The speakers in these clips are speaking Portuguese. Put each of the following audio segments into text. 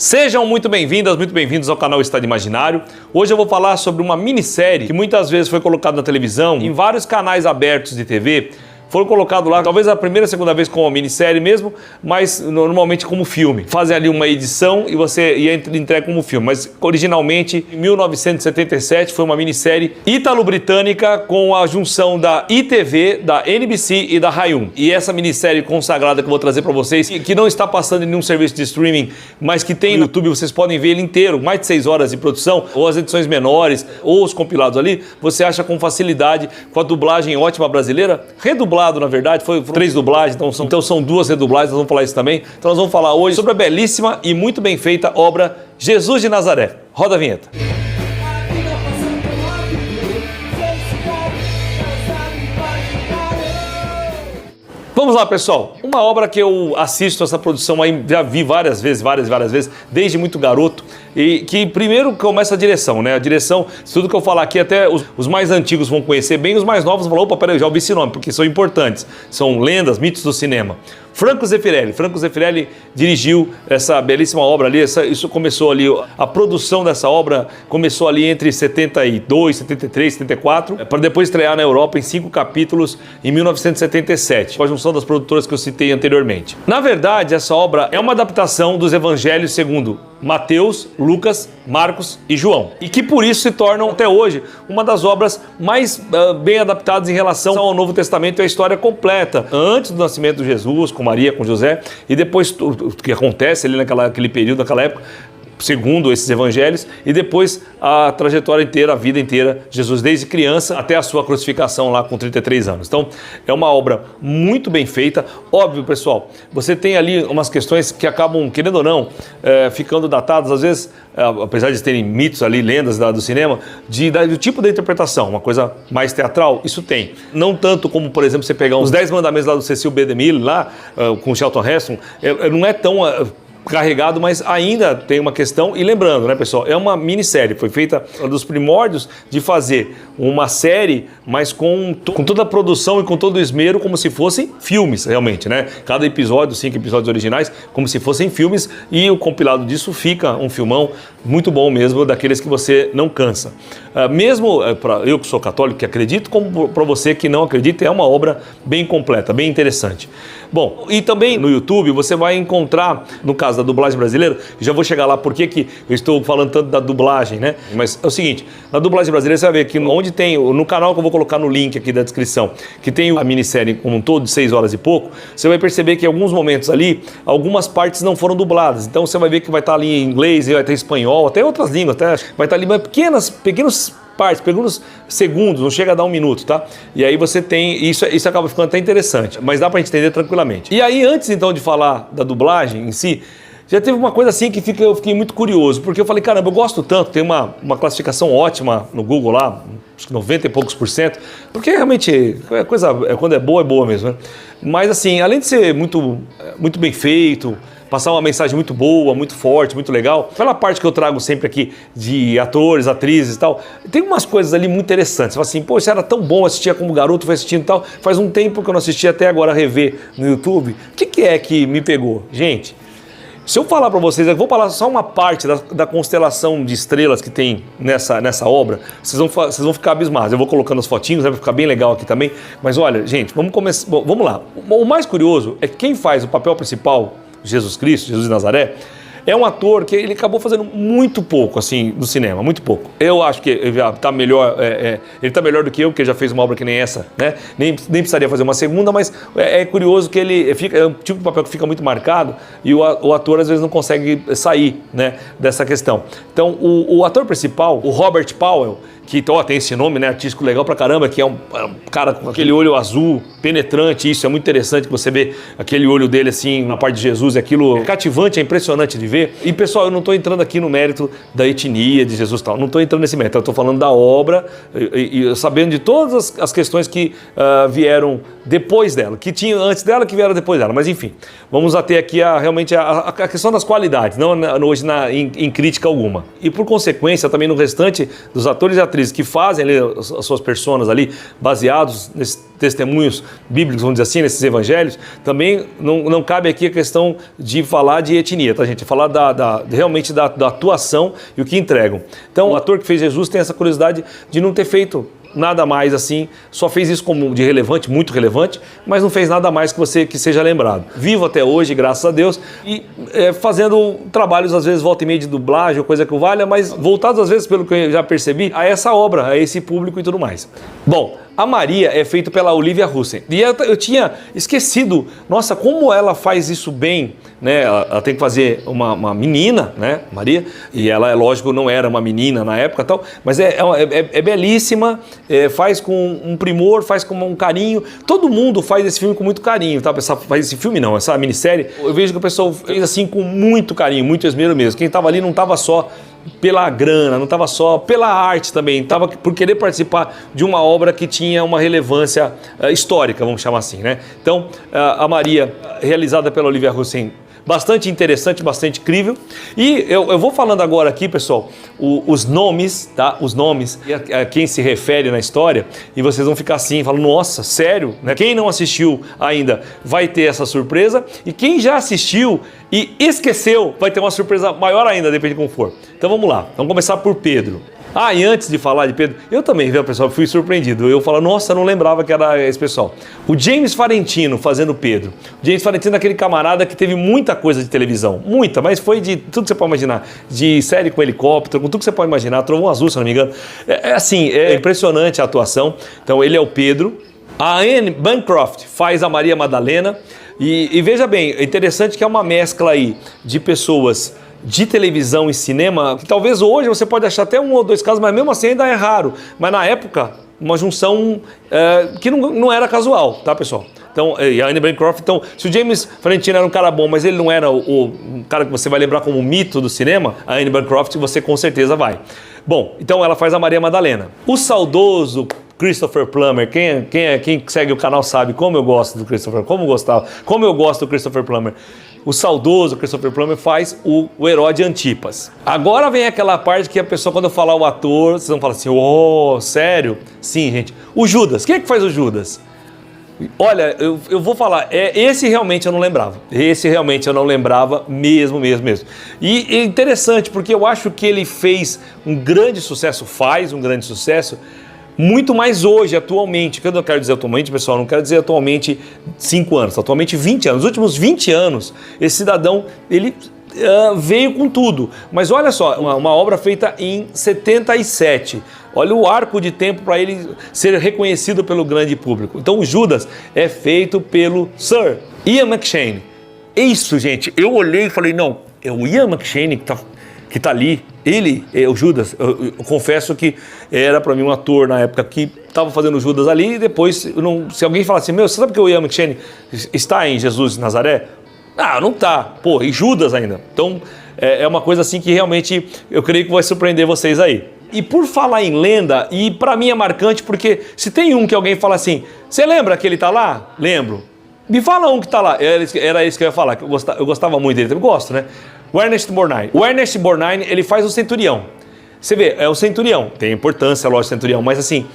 Sejam muito bem-vindas, muito bem-vindos ao canal Estado Imaginário. Hoje eu vou falar sobre uma minissérie que muitas vezes foi colocada na televisão, em vários canais abertos de TV. Foram colocados lá, talvez a primeira, segunda vez como minissérie mesmo, mas normalmente como filme. Fazem ali uma edição e você entrega como filme. Mas originalmente, em 1977, foi uma minissérie ítalo-britânica com a junção da ITV, da NBC e da Rai1. E essa minissérie consagrada que eu vou trazer para vocês, que não está passando em nenhum serviço de streaming, mas que tem no YouTube, vocês podem ver ele inteiro, mais de 6 horas de produção, ou as edições menores, ou os compilados ali, você acha com facilidade, com a dublagem ótima brasileira, redublada. Na verdade, foram 3 dublagens, então são 2 redublagens, nós vamos falar isso também. Então nós vamos falar hoje sobre a belíssima e muito bem feita obra Jesus de Nazaré. Roda a vinheta. Vamos lá, pessoal. Uma obra que eu assisto essa produção aí, já vi várias vezes, desde muito garoto, e que primeiro começa a direção, né? A direção, tudo que eu falar aqui, até os mais antigos vão conhecer bem, os mais novos vão falar, opa, peraí, eu já ouvi esse nome, porque são importantes. São lendas, mitos do cinema. Franco Zeffirelli. Franco Zeffirelli dirigiu essa belíssima obra ali, isso começou ali, a produção dessa obra começou ali entre 72, 73, 74, para depois estrear na Europa em 5 capítulos em 1977, com a junção das produtoras que eu citei anteriormente. Na verdade, essa obra é uma adaptação dos evangelhos segundo Mateus, Lucas, Marcos e João, e que por isso se tornam até hoje uma das obras mais bem adaptadas em relação ao Novo Testamento e a história completa, antes do nascimento de Jesus, com Maria, com José, e depois o que acontece ali naquele período, naquela época, segundo esses evangelhos, e depois a trajetória inteira, a vida inteira de Jesus, desde criança até a sua crucificação lá com 33 anos. Então, é uma obra muito bem feita. Óbvio, pessoal, você tem ali umas questões que acabam, querendo ou não, ficando datadas, às vezes, apesar de terem mitos ali, lendas do cinema, do tipo da interpretação, uma coisa mais teatral, isso tem. Não tanto como, por exemplo, você pegar os 10 mandamentos lá do Cecil B. DeMille, lá, com Charlton Heston, não é tão carregado, mas ainda tem uma questão, e lembrando, né, pessoal, é uma minissérie, foi feita dos primórdios de fazer uma série, mas com toda a produção e com todo o esmero, como se fossem filmes, realmente, né? Cada episódio, 5 episódios originais, como se fossem filmes, e o compilado disso fica um filmão muito bom mesmo, daqueles que você não cansa. Mesmo para eu que sou católico, que acredito, como para você que não acredita, é uma obra bem completa, bem interessante. Bom, e também no YouTube você vai encontrar, no caso da dublagem brasileira, já vou chegar lá porque que eu estou falando tanto da dublagem, né? Mas é o seguinte, na dublagem brasileira você vai ver que onde tem, no canal que eu vou colocar no link aqui da descrição, que tem a minissérie como um todo de 6 horas e pouco, você vai perceber que em alguns momentos ali, algumas partes não foram dubladas. Então você vai ver que vai estar ali em inglês, vai ter em espanhol, até outras línguas, até vai estar ali pequenos partes, pequenos segundos, não chega a dar 1 minuto, tá? E aí você tem, isso acaba ficando até interessante, mas dá pra gente entender tranquilamente. E aí, antes então de falar da dublagem em si, já teve uma coisa assim que eu fiquei muito curioso, porque eu falei, caramba, eu gosto tanto, tem uma classificação ótima no Google lá, acho que 90 e poucos %, porque realmente quando é boa mesmo, né? Mas assim, além de ser muito bem feito, passar uma mensagem muito boa, muito forte, muito legal, pela parte que eu trago sempre aqui de atores, atrizes e tal, tem umas coisas ali muito interessantes. Você fala assim, pô, isso era tão bom, assistia como garoto, foi assistindo e tal, faz um tempo que eu não assisti, até agora rever no YouTube. O que é que me pegou? Gente, se eu falar para vocês, eu vou falar só uma parte da constelação de estrelas que tem nessa obra, vocês vão ficar abismados. Eu vou colocando as fotinhos, vai ficar bem legal aqui também. Mas olha, gente, vamos lá. O mais curioso é que quem faz o papel principal, Jesus Cristo, Jesus de Nazaré, é um ator que ele acabou fazendo muito pouco, assim, no cinema, muito pouco. Eu acho que ele está melhor, ele tá melhor do que eu, porque já fez uma obra que nem essa, né? Nem precisaria fazer uma segunda, mas é curioso que é um tipo de papel que fica muito marcado e o ator às vezes não consegue sair, né, dessa questão. Então, o ator principal, o Robert Powell, que tem esse nome, né, artístico legal pra caramba, que é um cara com aquele olho azul, penetrante, isso é muito interessante, que você vê aquele olho dele assim, na parte de Jesus, aquilo é cativante, é impressionante de ver. E pessoal, eu não estou entrando aqui no mérito da etnia de Jesus e tal, não estou entrando nesse mérito, eu estou falando da obra e sabendo de todas as questões que vieram depois dela, que tinha antes dela, que vieram depois dela, mas enfim, vamos até aqui realmente a questão das qualidades, não hoje em crítica alguma. E por consequência, também no restante dos atores e atrizes que fazem ali as suas personas ali, baseados nesses testemunhos bíblicos, vamos dizer assim, nesses evangelhos, também não cabe aqui a questão de falar de etnia, tá, gente? Falar realmente da atuação e o que entregam. Então, o ator que fez Jesus tem essa curiosidade de não ter feito nada mais assim, só fez isso como de relevante, muito relevante, mas não fez nada mais que seja lembrado. Vivo até hoje, graças a Deus, e fazendo trabalhos, às vezes, volta e meia de dublagem, ou coisa que o valha, mas voltados, às vezes, pelo que eu já percebi, a essa obra, a esse público e tudo mais. Bom, a Maria é feita pela Olivia Hussey. E eu tinha esquecido, nossa, como ela faz isso bem, né? Ela tem que fazer uma menina, né, Maria, e ela, é lógico, não era uma menina na época e tal, mas é belíssima, faz com um primor, faz com um carinho. Todo mundo faz esse filme com muito carinho, tá? Faz esse filme não, essa minissérie, eu vejo que o pessoal fez assim com muito carinho, muito esmero mesmo. Quem estava ali não estava só pela grana, não estava só pela arte também, estava por querer participar de uma obra que tinha uma relevância histórica, vamos chamar assim, né? Então, a Maria, realizada pela Olivia Hussey, bastante interessante, bastante incrível. E eu vou falando agora aqui, pessoal, os nomes, tá? Os nomes e a quem se refere na história, e vocês vão ficar assim, falando, nossa, sério? Né? Quem não assistiu ainda vai ter essa surpresa, e quem já assistiu e esqueceu vai ter uma surpresa maior ainda, depende de como for. Então vamos lá, vamos começar por Pedro. Ah, e antes de falar de Pedro, eu também, viu, pessoal, fui surpreendido. Eu falo, nossa, não lembrava que era esse pessoal. O James Farentino fazendo Pedro. O James Farentino é aquele camarada que teve muita coisa de televisão. Muita, mas foi de tudo que você pode imaginar. De série com helicóptero, com tudo que você pode imaginar. Trovão Azul, se não me engano. É impressionante a atuação. Então, ele é o Pedro. A Anne Bancroft faz a Maria Madalena. E veja bem, é interessante que é uma mescla aí de pessoas de televisão e cinema, que talvez hoje você pode achar até um ou dois casos, mas mesmo assim ainda é raro. Mas na época, uma junção que não era casual, tá, pessoal? Então, e a Anne Bancroft, então, se o James Farentino era um cara bom, mas ele não era um cara que você vai lembrar como mito do cinema, a Anne Bancroft você com certeza vai. Bom, então ela faz a Maria Madalena. O saudoso Christopher Plummer, quem segue o canal sabe como eu gosto do Christopher, como eu gosto do Christopher Plummer. O saudoso Christopher Plummer faz o Herói Antipas. Agora vem aquela parte que a pessoa, quando eu falar o ator, vocês vão falar assim, oh, sério? Sim, gente. O Judas, quem é que faz o Judas? Olha, eu vou falar, esse realmente eu não lembrava. Esse realmente eu não lembrava mesmo. E é interessante, porque eu acho que ele fez um grande sucesso, faz um grande sucesso, muito mais hoje, atualmente. Quando eu quero dizer atualmente, pessoal, não quero dizer atualmente 5 anos, atualmente 20 anos. Nos últimos 20 anos, esse cidadão, ele veio com tudo. Mas olha só, uma obra feita em 77. Olha o arco de tempo para ele ser reconhecido pelo grande público. Então o Judas é feito pelo Sir Ian McShane. Isso, gente, eu olhei e falei, não, é o Ian McShane que tá ali, ele é o Judas. Eu confesso que era para mim um ator na época que estava fazendo o Judas ali, e depois, se alguém falasse assim, você sabe que o Ian McShane está em Jesus de Nazaré? Ah, não tá. Pô, e Judas ainda. Então, é uma coisa assim que realmente eu creio que vai surpreender vocês aí. E por falar em lenda, e para mim é marcante porque se tem um que alguém fala assim, você lembra que ele tá lá? Lembro. Me fala um que tá lá. Era isso que eu ia falar, que eu gostava muito dele, eu gosto, né? O Ernest Borgnine. O Ernest Borgnine, ele faz o Centurião. Você vê, é o Centurião. Tem importância, lógico, o Centurião, mas assim,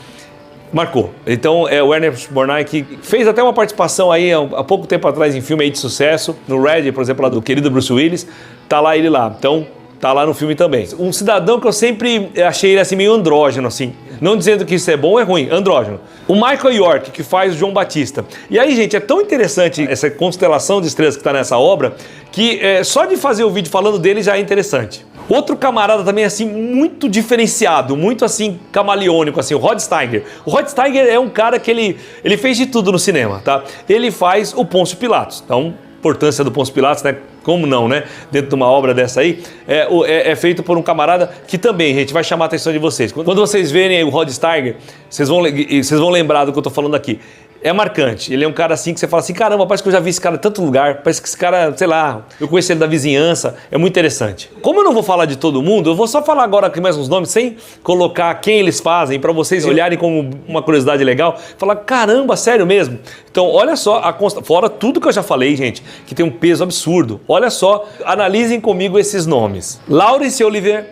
marcou. Então, é o Ernest Borgnine que fez até uma participação aí há pouco tempo atrás em filme aí de sucesso. No Red, por exemplo, lá do querido Bruce Willis. Tá lá ele lá. Então, tá lá no filme também. Um cidadão que eu sempre achei ele assim meio andrógeno, assim. Não dizendo que isso é bom ou é ruim, andrógeno. O Michael York, que faz o João Batista. E aí, gente, é tão interessante essa constelação de estrelas que está nessa obra, que só de fazer o vídeo falando dele já é interessante. Outro camarada também, assim, muito diferenciado, muito, assim, camaleônico, assim, o Rod Steiger. O Rod Steiger é um cara que ele fez de tudo no cinema, tá? Ele faz o Pôncio Pilatos. Então, importância do Pôncio Pilatos, né? Como não, né? Dentro de uma obra dessa aí, é feito por um camarada que também, gente, vai chamar a atenção de vocês. Quando vocês verem o Rod Steiger, vocês vão lembrar do que eu tô falando aqui. é marcante. Ele é um cara assim que você fala assim, caramba, parece que eu já vi esse cara em tanto lugar, parece que esse cara, sei lá, eu conheço ele da vizinhança, é muito interessante. Como eu não vou falar de todo mundo, eu vou só falar agora aqui mais uns nomes, sem colocar quem eles fazem, para vocês olharem como uma curiosidade legal, falar, caramba, sério mesmo? Então, olha só, fora tudo que eu já falei, gente, que tem um peso absurdo, olha só, analisem comigo esses nomes. Laurence Olivier,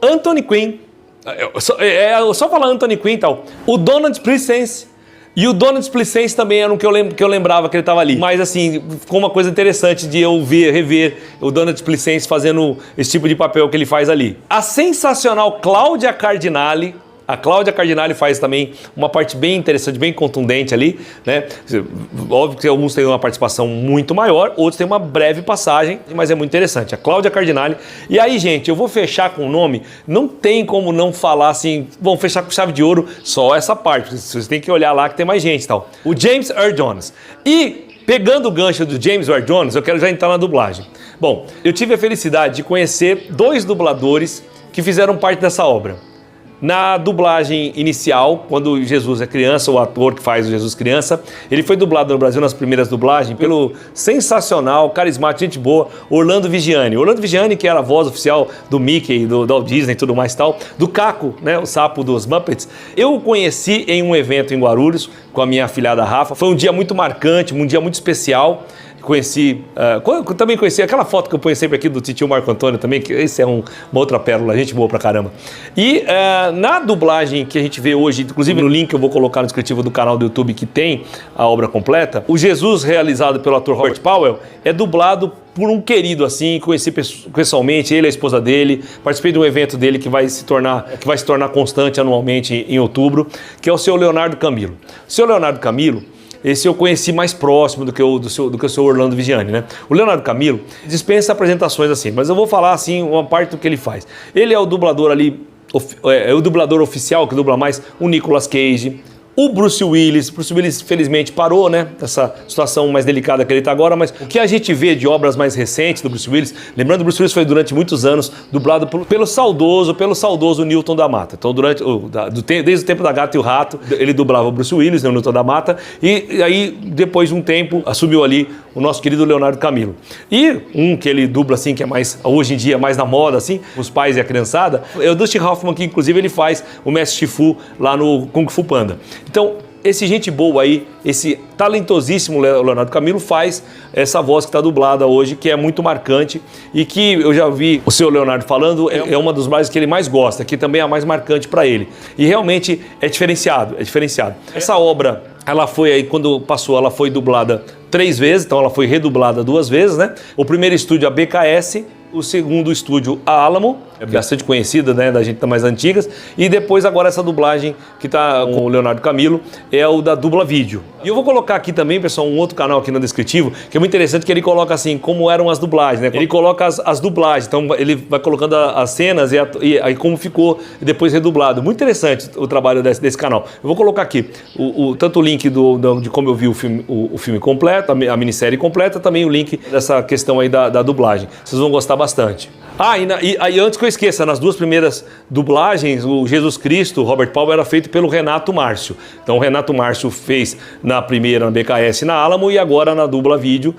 Anthony Quinn, só falar Anthony Quinn e tal, o Donald Pleasence. E o Donald Pleasence também era um que eu lembrava que ele estava ali. Mas assim, ficou uma coisa interessante de eu rever o Donald Pleasence fazendo esse tipo de papel que ele faz ali. A sensacional Cláudia Cardinale. A Cláudia Cardinale faz também uma parte bem interessante, bem contundente ali, né? Óbvio que alguns têm uma participação muito maior, outros têm uma breve passagem, mas é muito interessante. A Cláudia Cardinale. E aí, gente, eu vou fechar com o nome, não tem como não falar assim, vamos fechar com chave de ouro só essa parte, vocês têm que olhar lá que tem mais gente e tal. O James Earl Jones. E pegando o gancho do James Earl Jones, eu quero já entrar na dublagem. Bom, eu tive a felicidade de conhecer 2 dubladores que fizeram parte dessa obra. Na dublagem inicial, quando Jesus é criança, o ator que faz o Jesus criança, ele foi dublado no Brasil nas primeiras dublagens pelo sensacional, carismático, gente boa, Orlando Vigiani. Orlando Vigiani, que era a voz oficial do Mickey, do Walt Disney e tudo mais e tal, do Caco, né, o sapo dos Muppets. Eu o conheci em um evento em Guarulhos com a minha afilhada Rafa. Foi um dia muito marcante, um dia muito especial. Também conheci aquela foto que eu ponho sempre aqui do titio Marco Antônio também, que esse é uma outra pérola, gente boa pra caramba. E na dublagem que a gente vê hoje, inclusive no link que eu vou colocar no descritivo do canal do YouTube que tem a obra completa, o Jesus realizado pelo ator Robert Powell é dublado por um querido assim, conheci pessoalmente, ele e a esposa dele, participei de um evento dele que vai se tornar constante anualmente em outubro, que é o seu Leonardo Camilo. O seu Leonardo Camilo, esse eu conheci mais próximo do que o seu Orlando Vigiani, né? O Leonardo Camilo dispensa apresentações assim, mas eu vou falar assim uma parte do que ele faz. Ele é o dublador ali, é o dublador oficial que dubla mais o Nicolas Cage, o Bruce Willis. Bruce Willis felizmente parou, né? Essa situação mais delicada que ele está agora, mas o que a gente vê de obras mais recentes do Bruce Willis, lembrando que o Bruce Willis foi durante muitos anos dublado pelo saudoso Newton da Mata. Então desde o tempo da Gata e o Rato, ele dublava o Bruce Willis, né, o Newton da Mata, e aí depois de um tempo assumiu ali o nosso querido Leonardo Camilo. E um que ele dubla assim, que é mais, hoje em dia, mais na moda assim, os pais e a criançada, é o Dustin Hoffman, que inclusive ele faz o Mestre Shifu lá no Kung Fu Panda. Então, esse gente boa aí, esse talentosíssimo Leonardo Camilo faz essa voz que está dublada hoje, que é muito marcante e que eu já vi o seu Leonardo falando, é uma das mais que ele mais gosta, que também é a mais marcante para ele. E realmente é diferenciado, Essa obra, ela foi aí, quando passou, ela foi dublada 3 vezes, então ela foi redublada 2 vezes, né? O primeiro estúdio, a BKS, o segundo estúdio, a Alamo, é bastante conhecida, né, da gente mais antigas, e depois agora essa dublagem que tá com o Leonardo Camilo é o da Dubla Vídeo. E eu vou colocar aqui também, pessoal, um outro canal aqui no descritivo, que é muito interessante, que ele coloca assim, como eram as dublagens, né? Ele coloca as dublagens, então ele vai colocando as cenas e aí como ficou depois redublado. Muito interessante o trabalho desse canal. Eu vou colocar aqui tanto o link de como eu vi o filme completo, a minissérie completa, também o link dessa questão aí da dublagem. Vocês vão gostar bastante. E antes que eu esqueça, nas 2 primeiras dublagens, o Jesus Cristo, Robert Powell, era feito pelo Renato Márcio. Então o Renato Márcio fez na primeira, na BKS, na Alamo, e agora na Dubla Vídeo,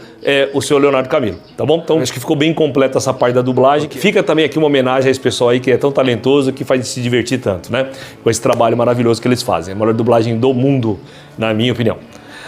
o seu Leonardo Camilo, tá bom? Então acho que ficou bem completa essa parte da dublagem. Fica também aqui uma homenagem a esse pessoal aí que é tão talentoso, que faz se divertir tanto, né? Com esse trabalho maravilhoso que eles fazem. A melhor dublagem do mundo, na minha opinião.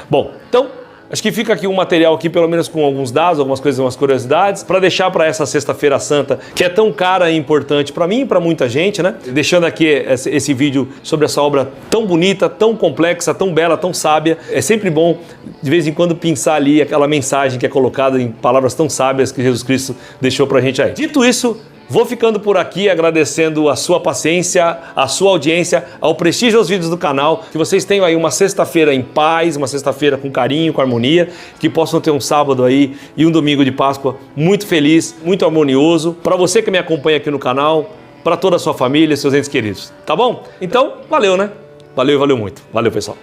Bom, então acho que fica aqui um material aqui, pelo menos com alguns dados, algumas coisas, umas curiosidades, para deixar para essa Sexta-feira Santa, que é tão cara e importante para mim e para muita gente, né? Deixando aqui esse vídeo sobre essa obra tão bonita, tão complexa, tão bela, tão sábia. É sempre bom, de vez em quando, pensar ali aquela mensagem que é colocada em palavras tão sábias que Jesus Cristo deixou para a gente aí. Dito isso, vou ficando por aqui agradecendo a sua paciência, a sua audiência, ao prestígio aos vídeos do canal, que vocês tenham aí uma sexta-feira em paz, uma sexta-feira com carinho, com harmonia, que possam ter um sábado aí e um domingo de Páscoa muito feliz, muito harmonioso, para você que me acompanha aqui no canal, para toda a sua família, seus entes queridos, tá bom? Então, valeu, né? Valeu muito. Valeu, pessoal.